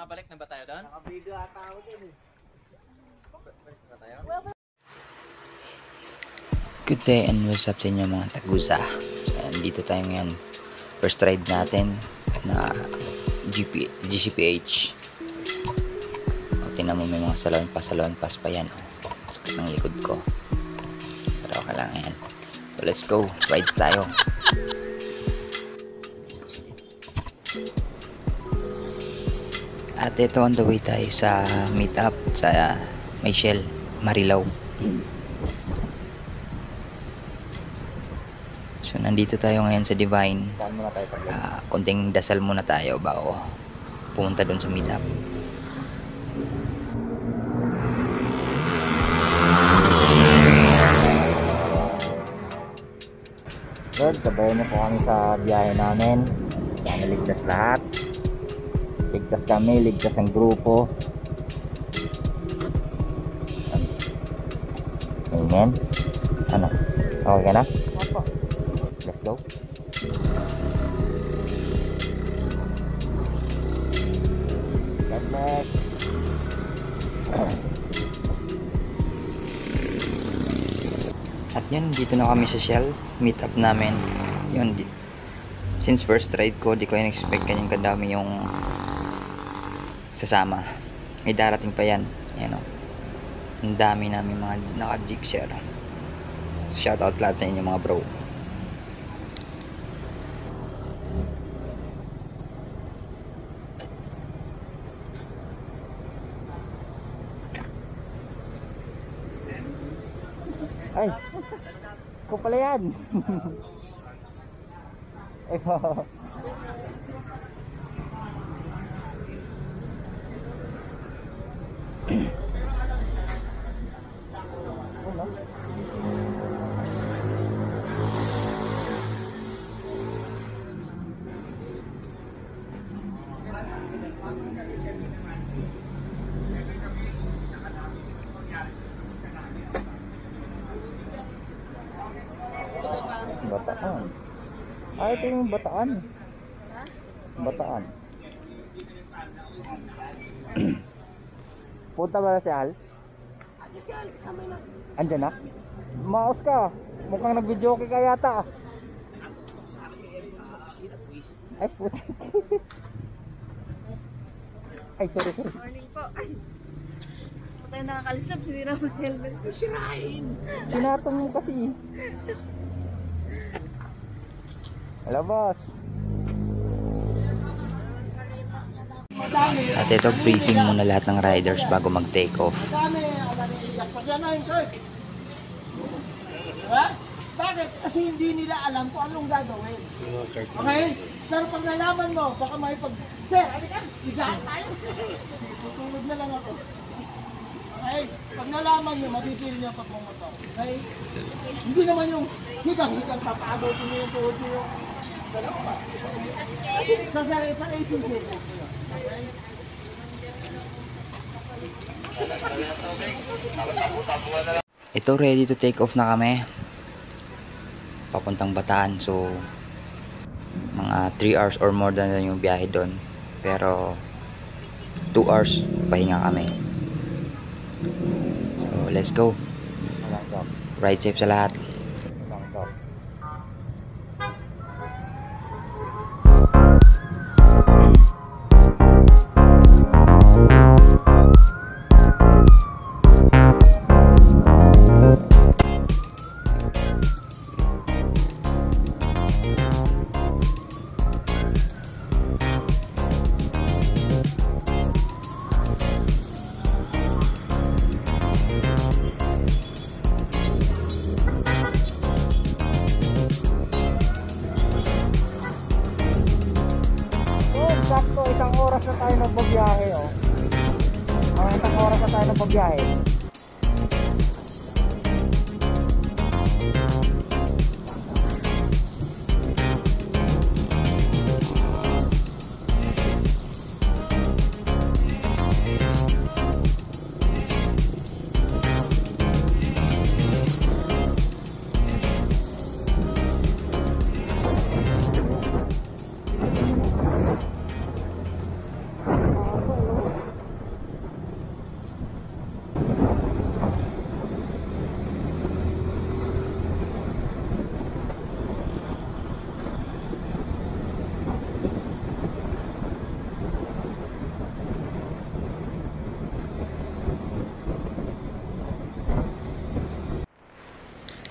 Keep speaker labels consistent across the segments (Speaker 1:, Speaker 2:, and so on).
Speaker 1: Nakabalik na ba tayo doon?
Speaker 2: Nakabigo ata ako din eh.
Speaker 1: Balik na tayo?
Speaker 3: Good day and what's up sa inyo mga tagusa. So, dito tayo ngayon. First ride natin na GCPH. O, tingnan mo may mga salon pass pa yan. Sakit ng likod ko. Pero okay lang yan. So let's go. Ride tayo. At ito on the way tayo sa meetup sa Michelle, Marilao. So nandito tayo ngayon sa Divine. Konting dasal muna tayo bago pumunta doon sa meetup.
Speaker 2: Lord, gabayan na po kami sa biyahe namin. Sana ligtas lahat. Ligtas kami, ligtas ang grupo. Amen. Ano? Okay ka na? Opo. Let's go. God bless.
Speaker 3: At yun, dito na kami sa Shell. Meet up namin. Yun, since first ride ko, di ko in-expect kanyang kadami yung sasama. May darating pa yan. Yan o. Ang dami namin mga naka-jigsaw. So, shoutout lahat sa inyo mga bro.
Speaker 2: Ay, ko pala yan. Bataan. Ah, ito yung Bataan. Bataan. Punta ba na si Al?
Speaker 4: Ate si Al, kasama na.
Speaker 2: Andyan na? Maos ka. Mukhang nag-videoke ka yata. Ay, puti. Ay, sorry.
Speaker 4: Morning po. Ay. Patay nakakalislab, sinira mo yung helmet. Sirain!
Speaker 2: Sinatong mo kasi. Hello, boss.
Speaker 3: At ito, briefing muna lahat ng riders bago mag-take off.
Speaker 5: Diba? Bakit? Kasi hindi nila alam kung anong gagawin. Okay? Pero pag nalaman mo, baka may pag... Sir, halika! Higaan tayo! Tutulog na lang ako. Okay? Pag nalaman nyo, mabibili nyo pag bumotor. Okay? Hindi naman yung higang-higang papagotin nyo yung tuhod nyo yung... Sa racing set. Okay?
Speaker 3: Ito, ready to take off na kami. Papuntang Bataan. So, mga 3 hours or more than yung biyahe doon. Pero, 2 hours, pahinga kami. So, let's go. Ride safe sa lahat.
Speaker 2: Sakto, isang oras na tayo nagbabiyahe, oh. Isang oras na tayo nagbabiyahe.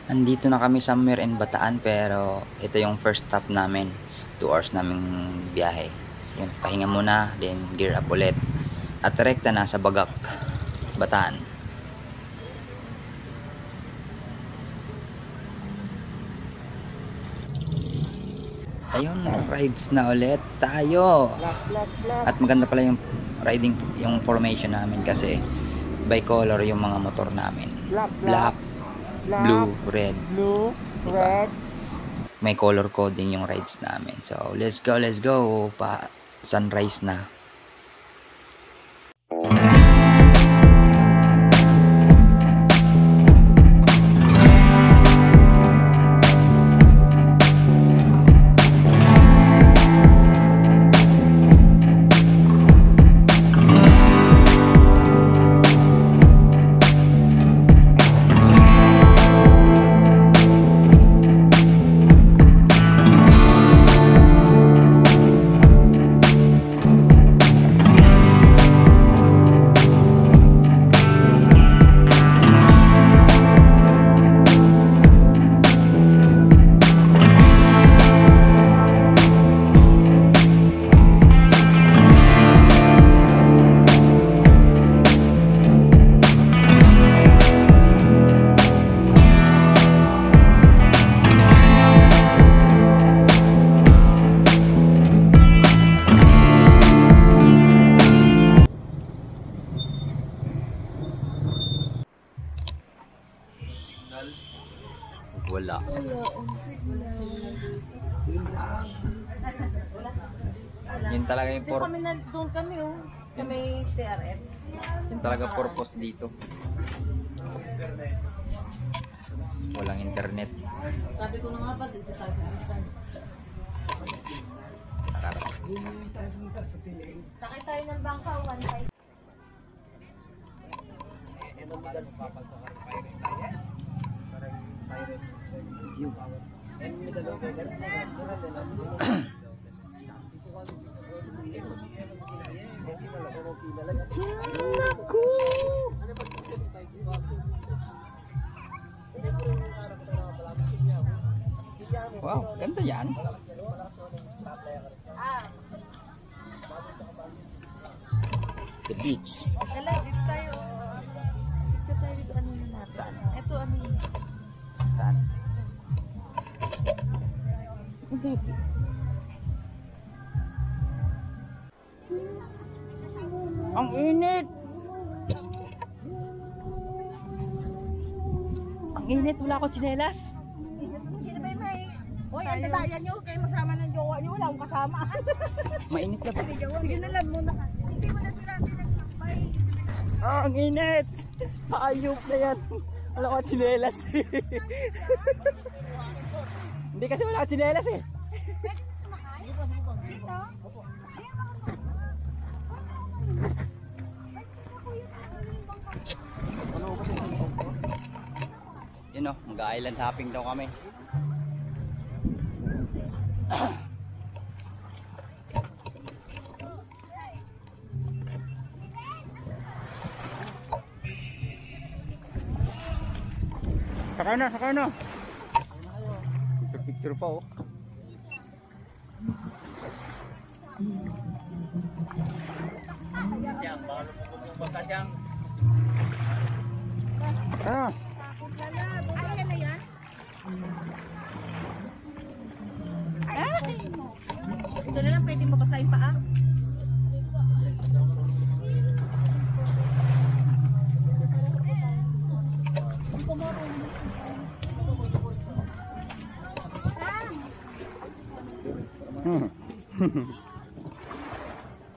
Speaker 3: Andito na kami somewhere in Bataan, pero ito yung first stop namin. 2 hours naming biyahe. So, yun, pahinga muna, then gear up ulit. At rekta na sa Bagak, Bataan. Ayun, rides na ulit tayo. At maganda pala yung riding, yung formation namin kasi by color yung mga motor namin. Black, blue, red.
Speaker 2: Blue,
Speaker 3: Diba? May color coding yung rides namin. So, let's go, let's go. Sunrise na. Wala. Yun talaga yung
Speaker 4: Doon kami oh. Sa may TRF.
Speaker 3: yun talaga purpose dito. Walang internet.
Speaker 4: Sabi ko na nga ba, dito tayo sa Sakay tayo ng bangka, 1.5.
Speaker 3: Wow, ganda yan. The beach.
Speaker 4: Dala, dito tayo. Dito tayo dito ano na natin. Ito ano yun.
Speaker 3: Saan? Ang init!
Speaker 4: Ang init, wala akong tsinelas.
Speaker 5: Sino ba yung may... Hoy, ang dadaya nyo, kayo magsama ng jowa nyo, wala akong kasama.
Speaker 3: Mainit na ba?
Speaker 5: Sige na lang muna. Hindi mo na sila pinagsakbay.
Speaker 4: Ah, ang init! Ayop na yan. Wala akong tsinelas. Hindi kasi wala akong tsinelas eh.
Speaker 3: Yun o, mag-island hopping daw kami. Sakay na, sakay na. Picture pa oh. Ah.
Speaker 5: Ay, yan na yan? Ito na lang, pwede mabasahin pa ah.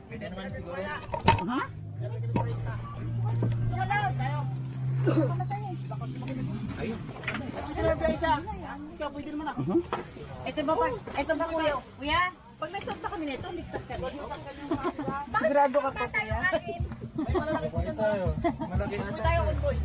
Speaker 1: Pwede naman siguro.
Speaker 5: Ha? Wala, tayo.
Speaker 1: Ayun.
Speaker 5: Ito na ba isa? Isa, pwede naman ako. Ito ba kuya? Kuya, pag nagsuot na kami nito, ligtas ka doon. Sigurado ka po kuya?
Speaker 1: Pwede tayo. Malaki na
Speaker 5: Tayo, boy.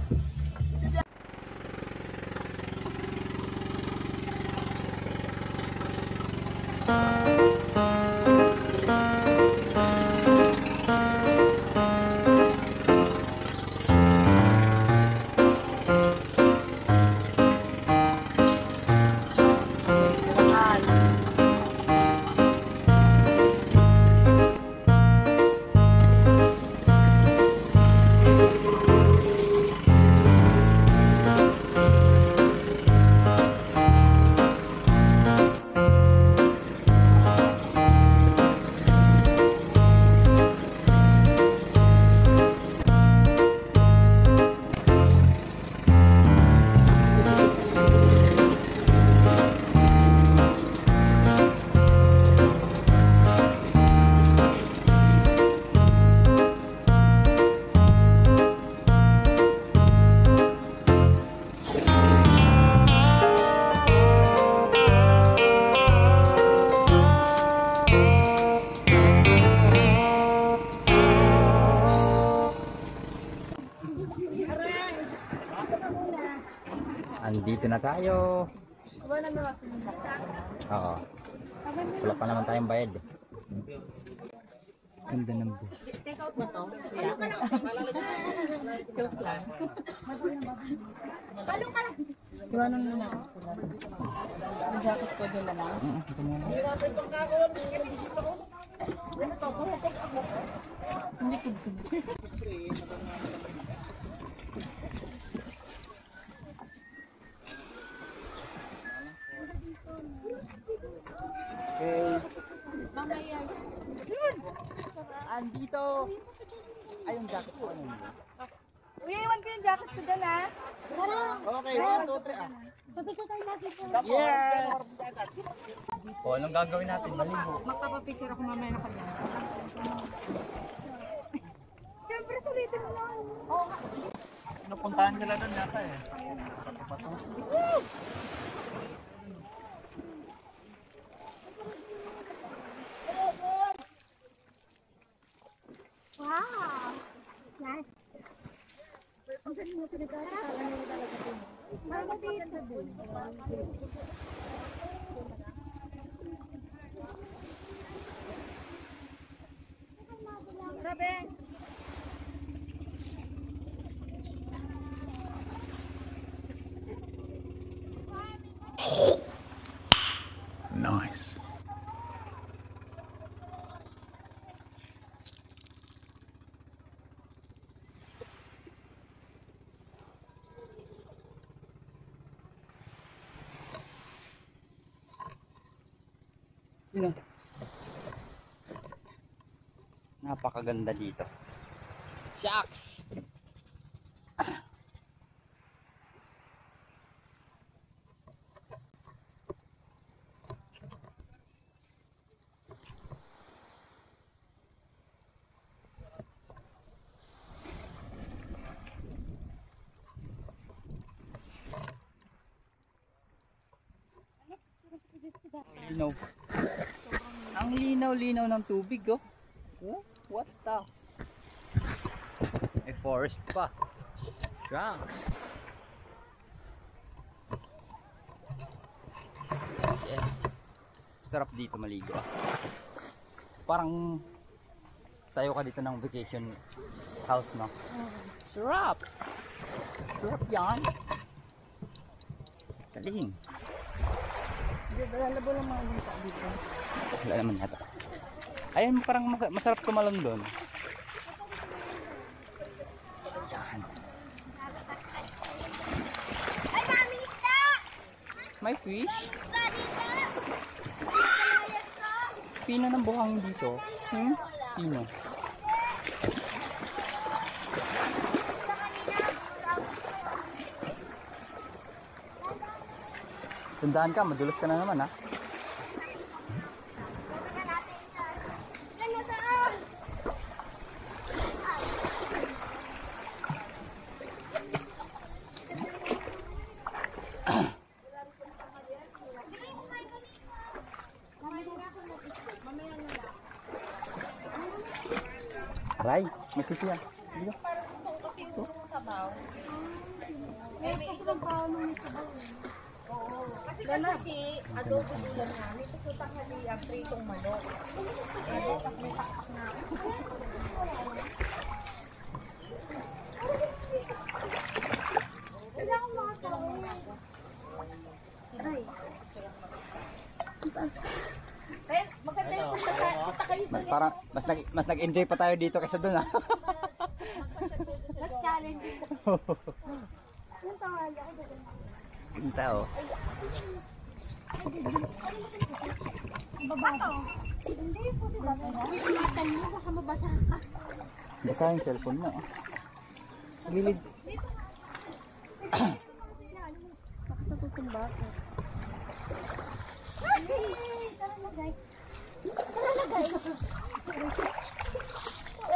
Speaker 2: Andito na tayo.
Speaker 4: Wala na ako.
Speaker 2: Oo. Wala pa naman tayong bayad. Ganda ng bus.
Speaker 4: Take out mo to. Joke lang. Iwanan mo na. Ang jacket ko din na lang.
Speaker 5: Andito. Ay, yung jacket ko. Ano yun?
Speaker 4: Uy, iwan ko yung jacket ko dyan, ha?
Speaker 5: Okay, 1, 2, 3.
Speaker 4: Papicture tayo lagi po.
Speaker 5: Yes!
Speaker 2: O, anong gagawin natin? Maligo.
Speaker 4: Magpapapicture ako mamaya na kanya. Siyempre, sulitin mo lang. Oo nga.
Speaker 1: Napuntahan nila doon yata eh.
Speaker 4: Wow! Nice. Ang galing mo pinag-aaral. Ano mo talaga ito? Mama, dito. Grabe.
Speaker 3: Nice. Napakaganda dito. Shucks! Linaw. Ang linaw-linaw ng tubig, oh. Oh, what the? May forest pa. Trunks. Yes. Sarap dito maligo, ah. Parang tayo ka dito ng vacation house, no? Sarap. Sarap yan. Galing.
Speaker 4: Lalabo lang mga bita dito.
Speaker 2: Wala naman yata. Ayun, parang masarap tumalon doon. Yan.
Speaker 4: Ay, mami, isda!
Speaker 2: May fish?
Speaker 4: Isda dito!
Speaker 2: Pino ng buhangin dito. Pino. Tandaan ka, madulas ka na naman, ha? Aray, magsisiya. Dito.
Speaker 4: Kasi kanaki, adobo ulam namin. Pusutang hali ang pritong manok. Adobo, tapos may pakpak na. Wala akong mga tao. Aray. Eh, maganda yung punta kayo doon.
Speaker 2: Parang mas nag-enjoy pa tayo dito kaysa doon, ha?
Speaker 4: Mas challenge. Yung tawag ako doon.
Speaker 2: Yung tao.
Speaker 4: Babato. Hindi po, diba? Wait, matan mo, baka mabasa ka.
Speaker 2: Basa yung cellphone mo, oh. Gilid.
Speaker 4: Natutumba ako.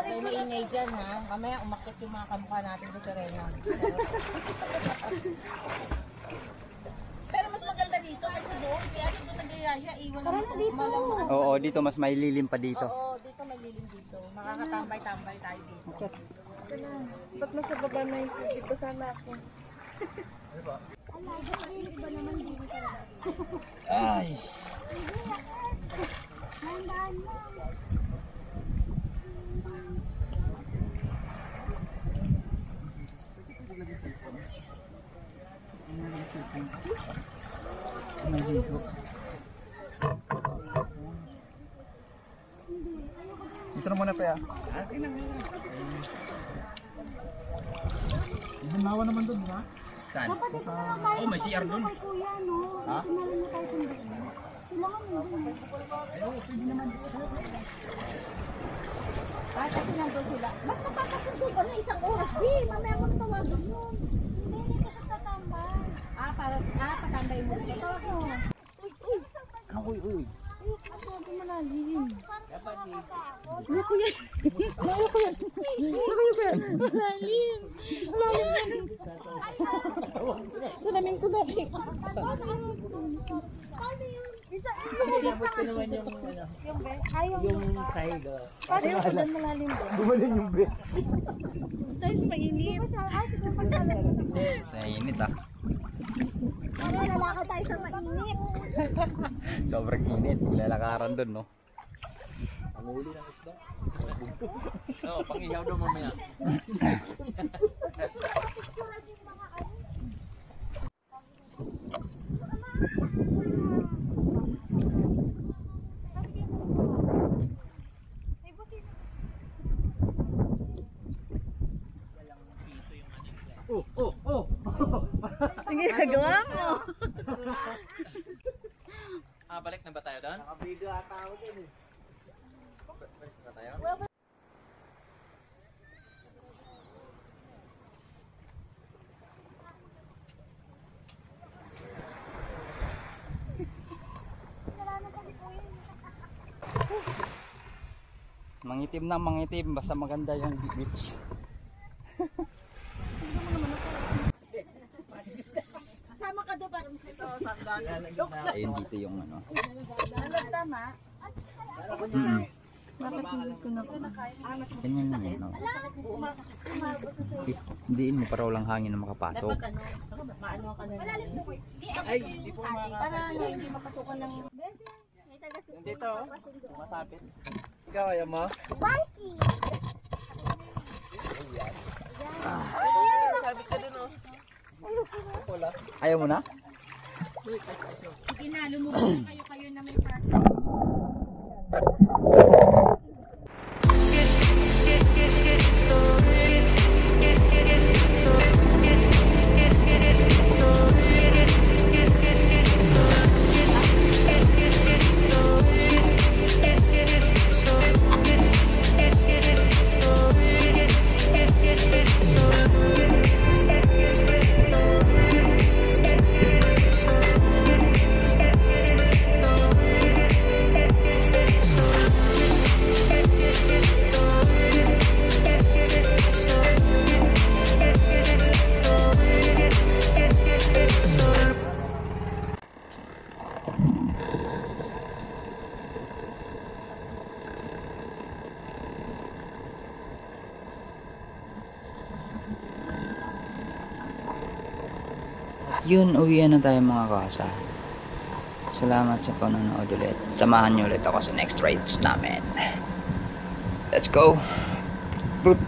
Speaker 4: May maingay dyan, ha? Mamaya umakit yung mga kamukha natin sa Serena. Pero mas maganda dito kaysa doon. Si Ate doon nagayaya, iwan naman dito.
Speaker 2: Oo, dito mas may lilim pa dito.
Speaker 4: Oo, dito may lilim dito. Makakatambay-tambay tayo dito. Ba't nasa baba na yung dito sana ako? Iba naman dito talaga.
Speaker 3: Ay.
Speaker 4: Handaan lang.
Speaker 1: Dito na muna pa ya. Hanawa naman doon, ha?
Speaker 3: Saan?
Speaker 4: Dapat dito na lang tayo.
Speaker 3: Oh, may CR dun.
Speaker 4: Kay kuya, no?
Speaker 3: Ha?
Speaker 4: Tumalan na tayo sundin. Kailangan mo dun. Ah, kasi nandun sila. Ba't magpapasundo pa na isang oras? Di, mamaya mo tawagan yun. Hindi, dito sa tatambay. Patambay mo. Tawag mo. Uy,
Speaker 3: Uy.
Speaker 4: masyado malalim.
Speaker 3: Ano ko yan?
Speaker 4: Malalim. Malalim. Salamin ko dati. Paano yun?
Speaker 1: Sinabot ko naman yung ano.
Speaker 4: Yung best? Ayaw
Speaker 1: Yung side.
Speaker 4: Paano yun? Doon malalim ba?
Speaker 1: Gumaling yung best.
Speaker 4: Tayo sa mainit. Ay, siguro magkalalim.
Speaker 3: Sa init ah.
Speaker 4: Ano, lalakad tayo sa mainit.
Speaker 3: Sobrang init. Lalakaran dun, no?
Speaker 1: Ang huli ng isda. Oo, pang-ihaw daw mamaya.
Speaker 4: Ang ginagawa mo.
Speaker 1: Balik na ba tayo doon? Naka-video ata ako din eh. Balik na tayo?
Speaker 3: Mangitim na mangitim. Basta maganda yung beach.
Speaker 4: Sama ka doon parang ito.
Speaker 3: Ayun dito yung ano.
Speaker 4: Ano tama? Bakit hindi ko na
Speaker 3: Ganyan lang yun, no? Hindiin mo para walang hangin na makapasok.
Speaker 1: Ay, hindi po
Speaker 4: para hindi mapasukan ng may taga-susunod.
Speaker 1: Dito, masapit. Ikaw, ayaw mo?
Speaker 4: Bikey!
Speaker 1: Sabit ka dun, oh.
Speaker 3: Ayaw mo na?
Speaker 4: Sige na, lumubog na kayo na may park.
Speaker 3: Yun, uwian na tayo mga kasa. Salamat sa panonood ulit. Samahan niyo ulit ako sa next rides namin. Let's go! Brut!